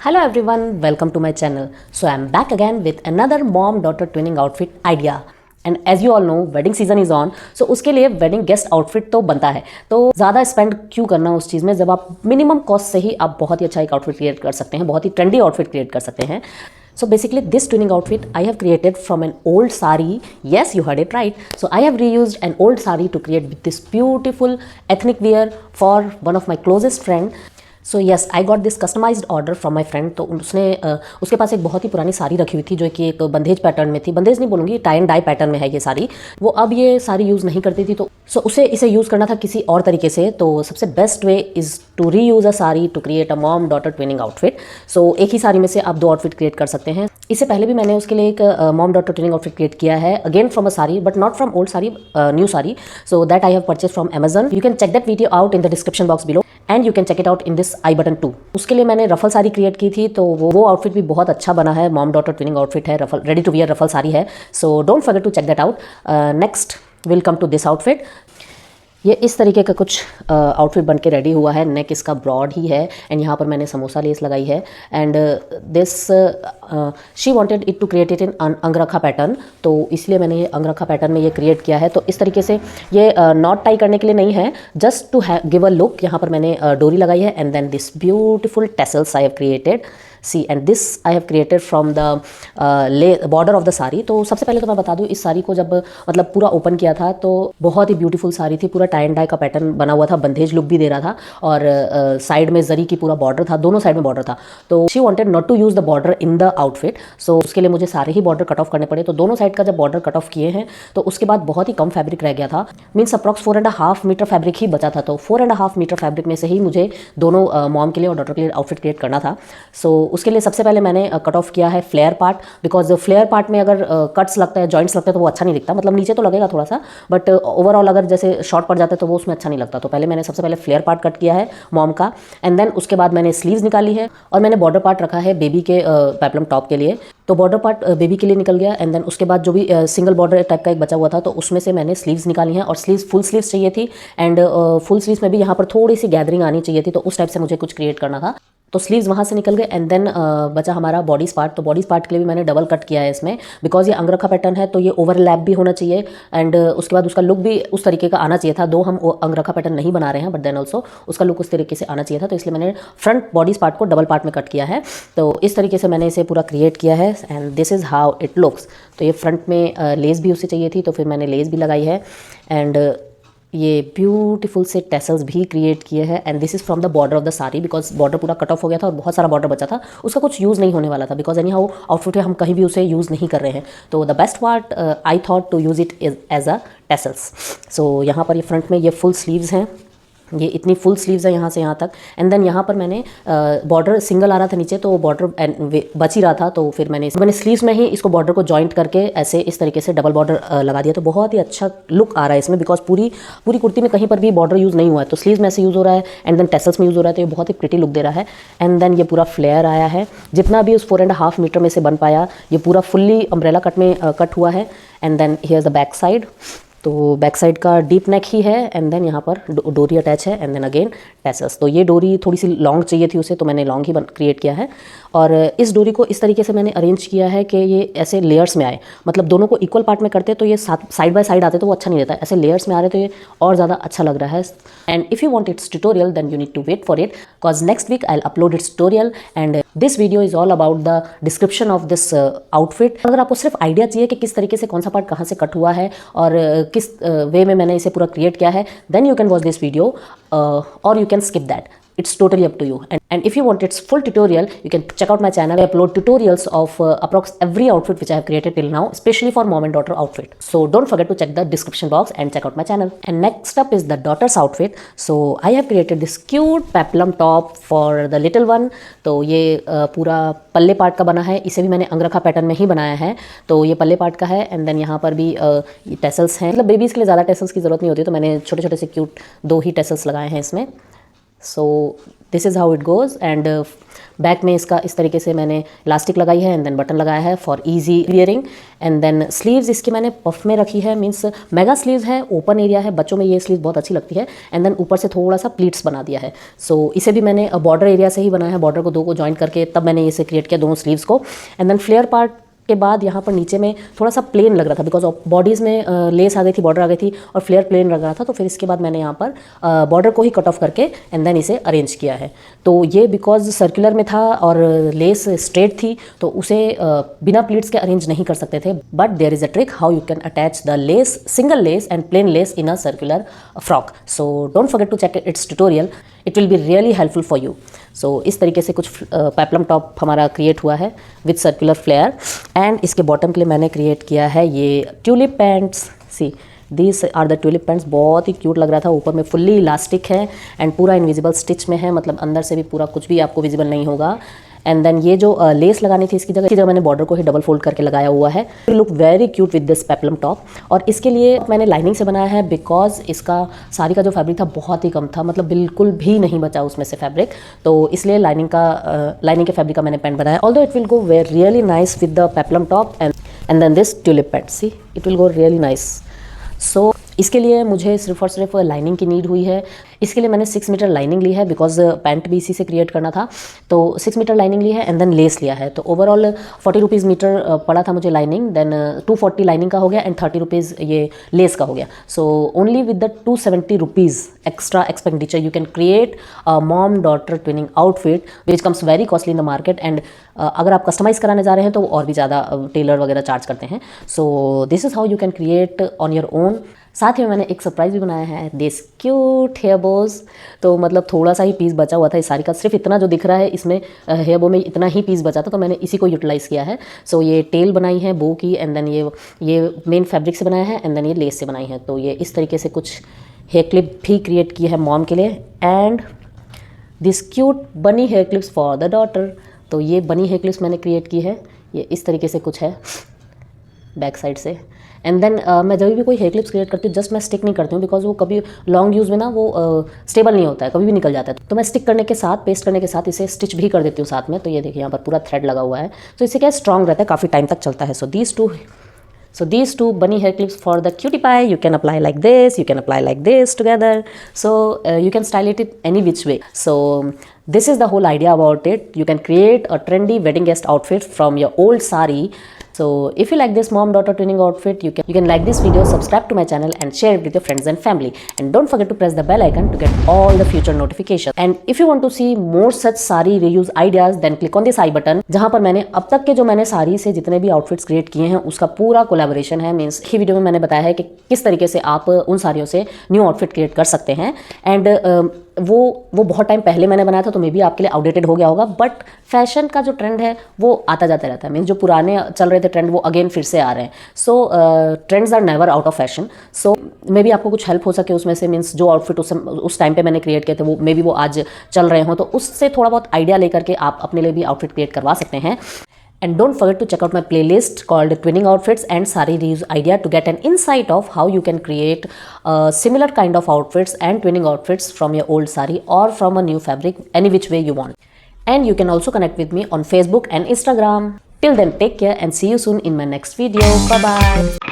Hello everyone, welcome to my channel. So I'm back again with another mom-daughter twinning outfit idea. And as you all know, wedding season is on. So उसके लिए wedding guest outfit तो बनता है. तो ज़्यादा spend क्यों करना उस चीज़ में जब आप minimum cost से ही आप बहुत ही अच्छा एक outfit create कर सकते हैं, बहुत ही trendy outfit create कर सकते हैं. So basically this twinning outfit I have created from an old sari. Yes, you heard it right. So I have reused an old sari to create this beautiful ethnic wear for one of my closest friend. So yes I got this customised order from my friend. तो उसने उसके पास एक बहुत ही पुरानी साड़ी रखी हुई थी जो कि एक बंदेज पैटर्न में थी. बंदेज नहीं बोलूँगी, टाई एंड डाई पैटर्न में है ये साड़ी. वो अब ये साड़ी यूज़ नहीं करती थी, तो उसे इसे यूज़ करना था किसी और तरीके से. तो सबसे best way is to reuse a sari to create a mom daughter twinning outfit. So एक ही साड़ी में से आप दो आउटफिट क्रिएट कर सकते हैं. इससे पहले भी मैंने उसके लिए एक mom daughter twinning outfit create किया है, again from a sari but not from old sari, new sari. So that I have purchase from Amazon. You can check that video out in the description box below and you can check it out in this i button too. उसके लिए मैंने रफल sari create की थी, तो वो outfit भी बहुत अच्छा बना है. मॉम डॉटर ट्विनिंग आउटफिट है, ruffle ready to wear ruffle sari है. So don't forget to check that out. Next will come to this outfit. ये इस तरीके का कुछ आउटफिट बन के रेडी हुआ है. नेक इसका ब्रॉड ही है एंड यहाँ पर मैंने समोसा लेस लगाई है. And this she wanted it to create it in angrakha pattern, तो इसलिए मैंने ये अंगरखा पैटर्न में ये क्रिएट किया है. तो इस तरीके से ये नॉट टाई करने के लिए नहीं है, just to give a look. यहाँ पर मैंने डोरी लगाई है and then this beautiful tassels I have created. See and this I have created from the border of the sari. तो सबसे पहले तो मैं बता दूँ, इस साड़ी को जब मतलब पूरा ओपन किया था तो बहुत ही ब्यूटीफुल साड़ी थी. पूरा टाई एंड डाई का पैटर्न बना हुआ था, बंदेज लुक भी दे रहा था और साइड में जरी की पूरा बॉर्डर था, दोनों साइड में बॉर्डर था. तो she wanted not to use the border in the outfit. So उसके लिए मुझे सारे ही बॉर्डर कट ऑफ करने पड़े. तो दोनों साइड का जब बॉर्डर कट ऑफ किए हैं तो उसके बाद बहुत ही कम फैब्रिक रह गया था. मीन्स अप्रॉक्स 4.5 मीटर फैब्रिक ही बचा था. तो 4.5 मीटर फैब्रिक में से ही मुझे दोनों मॉम के लिए और डॉटर के लिए आउटफिट क्रिएट करना था. सो उसके लिए सबसे पहले मैंने कट ऑफ किया है flare part, because flare part में अगर कट्स लगता है, जॉइंट्स लगते हैं तो वो अच्छा नहीं दिखता. मतलब नीचे तो लगेगा थोड़ा सा, बट ओवरऑल अगर जैसे शॉर्ट पड़ जाता है तो वो उसमें अच्छा नहीं लगता. तो पहले मैंने सबसे पहले फ्लेयर पार्ट कट किया है मॉम का एंड देन उसके बाद मैंने स्लीव्स निकाली है और मैंने बॉर्डर पार्ट रखा है बेबी के पेप्लम टॉप के लिए. तो बॉर्डर पार्ट बेबी के लिए निकल गया एंड देन उसके बाद जो भी सिंगल बॉर्डर टाइप का एक बचा हुआ था तो उसमें से मैंने स्लीव्स निकाली हैं. और स्लीव्स फुल स्लीव्स चाहिए थी एंड फुल स्लीव्स में भी यहाँ पर थोड़ी सी गैदरिंग आनी चाहिए थी, तो उस टाइप से मुझे कुछ क्रिएट करना था. तो स्लीव्स वहाँ से निकल गए एंड देन बचा हमारा बॉडीज पार्ट. तो बॉडीज पार्ट के लिए भी मैंने डबल कट किया है इसमें, बिकॉज ये अंगरखा पैटर्न है तो ये ओवरलैप भी होना चाहिए एंड उसके बाद उसका लुक भी उस तरीके का आना चाहिए था. दो हम अंगरखा पैटर्न नहीं बना रहे हैं बट देन ऑल्सो उसका लुक उस तरीके से आना चाहिए था, तो इसलिए मैंने फ्रंट बॉडीज पार्ट को डबल पार्ट में कट किया है. तो इस तरीके से मैंने इसे पूरा क्रिएट किया है and this is how it looks. तो ये फ्रंट में लेस भी उसे चाहिए थी तो फिर मैंने लेस भी लगाई है एंड ये ब्यूटीफुल से टेसल्स भी क्रिएट किए हैं. And this is from the border of the sari, because border पूरा कट ऑफ हो गया था और बहुत सारा बॉर्डर बचा था, उसका कुछ यूज़ नहीं होने वाला था. बिकॉज एनी हाउ आउटफिट हम कहीं भी उसे यूज़ नहीं कर रहे हैं. तो the best part I thought to use it as a tassels. So यहाँ पर ये फ्रंट में ये फुल स्लीव्स हैं, ये इतनी फुल स्लीव्स है यहाँ से यहाँ तक. एंड देन यहाँ पर मैंने बॉर्डर सिंगल आ रहा था नीचे, तो बॉर्डर बच ही रहा था, तो फिर मैंने स्लीव्स में ही इसको बॉर्डर को जॉइंट करके ऐसे इस तरीके से डबल बॉर्डर लगा दिया. तो बहुत ही अच्छा लुक आ रहा है इसमें, बिकॉज पूरी कुर्ती में कहीं पर भी बॉर्डर यूज़ नहीं हुआ है. तो स्लीव्स में ऐसे यूज़ हो रहा है एंड देन टेसल्स में यूज़ हो रहा है, तो ये बहुत ही प्रिटी लुक दे रहा है. एंड देन ये पूरा फ्लेयर आया है, जितना भी उस 4.5 मीटर में से बन पाया ये पूरा फुल्ली अम्ब्रेला कट में कट हुआ है. And then here the back side. तो बैक साइड का डीप नेक ही है एंड देन यहाँ पर डोरी अटैच है एंड देन अगेन टेसल्स. तो ये डोरी थोड़ी सी लॉन्ग चाहिए थी उसे, तो मैंने लॉन्ग ही क्रिएट किया है. और इस डोरी को इस तरीके से मैंने अरेंज किया है कि ये ऐसे लेयर्स में आए, मतलब दोनों को इक्वल पार्ट में करते तो ये साइड बाय साइड आते तो वो अच्छा नहीं रहता. ऐसे लेयर्स में आ रहे तो ये और ज़्यादा अच्छा लग रहा है. And if you want its tutorial then you need to wait for it, because next week I will upload its tutorial and this video is all about the description of this outfit. अगर आपको सिर्फ idea चाहिए कि किस तरीके से कौन सा पार्ट कहाँ से कट हुआ है और किस वे में मैंने इसे पूरा क्रिएट किया है, then you can watch this video और you can skip that. It's totally up to you. And if you want its full tutorial, you can check out my channel. I upload tutorials of approx every outfit which I have created till now, especially for mom and daughter outfit. So don't forget to check the description box and check out my channel. And next up is the daughter's outfit. So I have created this cute peplum top for the little one. तो ये पूरा पल्ले part का बना है, इसे भी मैंने अंगरखा pattern में ही बनाया है. तो ये पल्ले पार्ट का है एंड देन यहाँ पर भी टेसल्स हैं. मतलब बेबीज़ के लिए ज़्यादा टेसल्स की ज़रूरत नहीं होती, तो मैंने छोटे छोटे से क्यूट 2 ही टेसल्स लगाए हैं इसमें. So this is how it goes. And back में इसका इस तरीके से मैंने इलास्टिक लगाई है एंड देन बटन लगाया है for easy wearing. And then sleeves इसकी मैंने पफ में रखी है, मीन्स मेगा स्लीव्स है, ओपन एरिया है, बच्चों में ये स्लीव बहुत अच्छी लगती है। एंड देन ऊपर से थोड़ा सा प्लीट्स बना दिया है। सो इसे भी मैंने बॉर्डर एरिया से ही बनाया है, बॉर्डर को दो को जॉइन करके तब मैंने इसे क्रिएट किया दोनों स्लीव्स को। एंड देन फ्लेयर पार्ट के बाद यहाँ पर नीचे में थोड़ा सा प्लेन लग रहा था बिकॉज ऑफ बॉडीज़ में लेस आ गई थी, बॉर्डर आ गई थी और फ्लेयर प्लेन लग रहा था। तो फिर इसके बाद मैंने यहाँ पर बॉर्डर को ही कट ऑफ करके एंड देन इसे अरेंज किया है। तो ये बिकॉज सर्कुलर में था और लेस स्ट्रेट थी तो उसे बिना प्लीट्स के अरेंज नहीं कर सकते थे। But there is a trick how you can attach the lace, single lace and plain lace in a circular frock. So don't forget to check its tutorial, it will be really helpful for you. So इस तरीके से कुछ peplum top हमारा create हुआ है with circular flare. And इसके bottom के लिए मैंने क्रिएट किया है ये tulip pants. See these are the tulip pants, बहुत ही क्यूट लग रहा था। ऊपर में फुल्ली इलास्टिक है एंड पूरा इनविजिबल स्टिच में है, मतलब अंदर से भी पूरा कुछ भी आपको विजिबल नहीं होगा। एंड देन ये जो लेस लगानी थी इसकी जगह मैंने बॉर्डर को ही डबल फोल्ड करके लगाया हुआ है। Look very cute with this peplum top. और इसके लिए मैंने लाइनिंग से बनाया है बिकॉज इसका साड़ी का जो फैब्रिक था बहुत ही कम था, मतलब बिल्कुल भी नहीं बचा उसमें से फैब्रिक। तो इसलिए लाइनिंग के फैब्रिक का मैंने पैंट बनाया। Although it will go where really nice with the peplum top and then this tulip pant, see it will go really nice. So इसके लिए मुझे सिर्फ और सिर्फ लाइनिंग की नीड हुई है। इसके लिए मैंने 6 मीटर लाइनिंग ली है बिकॉज पैंट भी इसी से क्रिएट करना था। तो 6 मीटर लाइनिंग ली है एंड देन लेस लिया है। तो ओवरऑल 40 रुपीज़ मीटर पड़ा था मुझे लाइनिंग, देन 240 लाइनिंग का हो गया एंड 30 रुपीज़ ये लेस का हो गया। So only with the 270 rupees extra expenditure you can create a mom daughter twinning outfit which comes very costly in the market. And अगर आप कस्टमाइज़ कराने जा रहे हैं तो और भी ज़्यादा टेलर वगैरह चार्ज करते हैं। So this is how you can create on your own. साथ ही में मैंने एक सरप्राइज़ भी बनाया है, दिस क्यूट हेयर बोज। तो मतलब थोड़ा सा ही पीस बचा हुआ था इस साड़ी का, सिर्फ इतना जो दिख रहा है इसमें हेयर बो में इतना ही पीस बचा था, तो मैंने इसी को यूटिलाइज़ किया है। सो ये टेल बनाई है बो की एंड देन ये मेन फैब्रिक से बनाया है एंड देन ये लेस से बनाई है। तो ये इस तरीके से कुछ हेयर क्लिप भी क्रिएट की है मॉम के लिए। And this cute bunny hair clips for the daughter. तो ये बनी हेयर क्लिप्स मैंने क्रिएट की है, ये इस तरीके से कुछ है बैक साइड से। एंड देन मैं जब भी कोई हेयर क्लिप्स क्रिएट करती हूँ जस्ट मैं स्टिक नहीं करती हूँ बिकॉज वो कभी लॉन्ग यूज़ में ना वो स्टेबल नहीं होता है, कभी भी निकल जाता है। तो मैं स्टिक करने के साथ, पेस्ट करने के साथ इसे स्टिच भी कर देती हूँ साथ में। तो ये देखिए यहाँ पर पूरा थ्रेड लगा हुआ है, तो इससे क्या स्ट्रॉन्ग रहता है, काफ़ी टाइम तक चलता है। So these two bunny hair clips for the cutie pie, you can apply like this, you can apply like this together. So you can style it in any which way. So this is the whole idea about it. You can create a trendy wedding guest outfit from your old sari. So if you like this mom daughter twinning outfit, you can like this video, subscribe to my channel and share it with your friends and family. And don't forget to press the bell icon to get all the future notifications. And if you want to see more such sari reuse ideas, then click on this I button, जहाँ पर मैंने अब तक के जो मैंने साड़ी से जितने भी आउटफिट्स क्रिएट किए हैं उसका पूरा कोलैबोरेशन है। मीन्स ही वीडियो में मैंने बताया है कि किस तरीके से आप उन साड़ियों से न्यू आउटफिट क्रिएट कर सकते हैं। एंड वो बहुत टाइम पहले मैंने बनाया था तो मे बी आपके लिए आउटडेटेड हो गया होगा, बट फैशन का जो ट्रेंड है वो आता जाता रहता है। मीन्स जो पुराने चल रहे थे ट्रेंड वो अगेन फिर से आ रहे हैं। So trends are never out of fashion. So maybe आपको कुछ हेल्प हो सके उसमें से। मीन्स जो आउटफिट उस टाइम पे मैंने क्रिएट किए थे वो मे बी वो आज चल रहे हों, तो उससे थोड़ा बहुत आइडिया लेकर के आप अपने लिए भी आउटफिट क्रिएट करवा सकते हैं। And don't forget to check out my playlist called Twinning Outfits and Sari Reuse Idea to get an insight of how you can create similar kind of outfits and twinning outfits from your old sari or from a new fabric, any which way you want. And you can also connect with me on Facebook and Instagram. Till then, take care and see you soon in my next video. Bye bye.